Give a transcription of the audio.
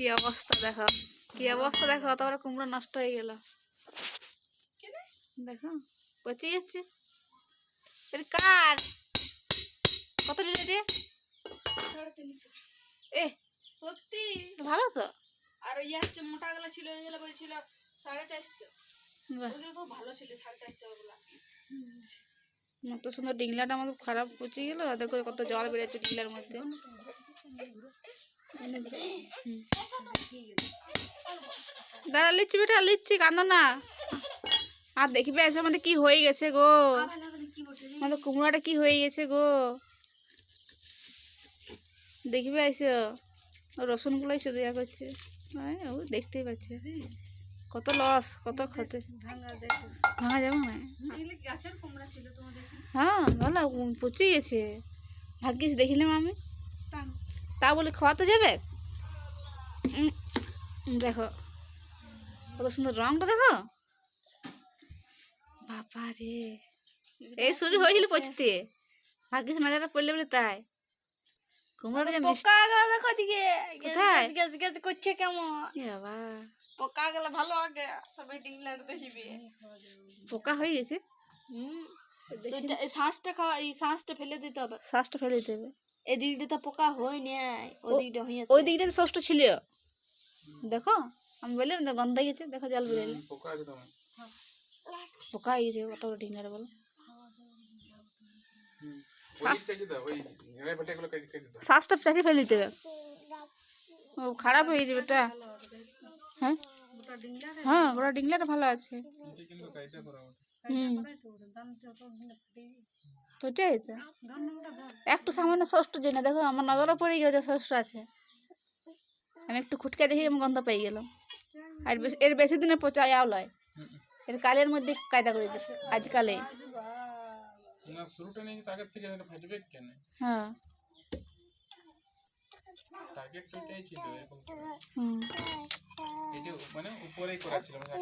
কি অবস্থা দেখো, কি অবস্থা দেখো, তারপরে কুমড়ো নষ্ট হয়ে গেল। দেখো পচে যাচ্ছে। এর কার কত লিটার দিয়ে? 350। এ সত্যি ভালো তো। আর ওই আসছে মোটা গলা ছিল, ওইগুলো বলছিল 450। বাহ, ওইগুলো খুব ভালো ছিল 450 ওগুলো। কত সুন্দর ডিংলাটা আমাদের খারাপ পচে গেল। দেখো কত জল বেড়েছে ডিংলার মধ্যে। দাঁড়া লিচ্ছি বেটা, লিচ্ছি, কান্দো না। আর দেখবে এসে আমাদের কি হয়ে গেছে গো, আমাদের কুমড়াটা কি হয়ে গেছে গো। দেখবে এসে রসুন গুলাই শুধু ইয়া করছে। ও দেখতেই পাচ্ছে কত লস, কত ক্ষতি। ভাঙা যাবে না। গাছের কুমড়া ছিল তোমাদের। হ্যাঁ ভালো পচে গেছে। ভাগ্যিস দেখিলাম আমি, তা বলে খাওয়া তো যাবে। দেখো কত সুন্দর রংটা দেখো। বাবা রে, এই শুরু হয়েছিল পচতে, ভাগ্যিস নজরটা পড়লে বলে তাই। কুমড়োটা যে মিষ্টি। পোকাগুলো দেখো দিকে কোথায়? গ্যাস গ্যাস করছে কেমন। এ বাবা, পোকাগুলো ভালো আগে সবাই ডিংলার দেখিবে। পোকা হয়ে গেছে। এই শ্বাসটা খাওয়া, এই শ্বাসটা ফেলে দিতে হবে। শ্বাসটা ফেলে দিতে হবে। এই দিকটা তো পোকা হয় নাই, ওই দিকটা হয়েছে। ওই দিকটা তো ষষ্ঠ ছিল। দেখো আমি বললাম তো গন্ধ গেছে, দেখো জল বেরোলে পোকা হয়ে গেছে। কত বড় ডিংলার বলো। শ্বাসটা ফেলে ফেলে দিতে হবে। ও খারাপ হয়ে যাবে এটা। হ্যাঁ হ্যাঁ, ওরা ডিংলাটা ভালো আছে। তো ওটাই তো, একটু সামান্য ষষ্ঠ যে না, দেখো আমার নজরও পড়ে গেল যে ষষ্ঠ আছে। আমি একটু খুটকে দেখি আমি গন্ধ পেয়ে গেলাম। আর এর বেশি দিনের পচা আও লয়, এর কালের মধ্যে কায়দা করে দিচ্ছে আজকালে। হ্যাঁ টার্গেট ওইটাই ছিল এরকম। হুম এটা মানে উপরেই করা ছিল, মানে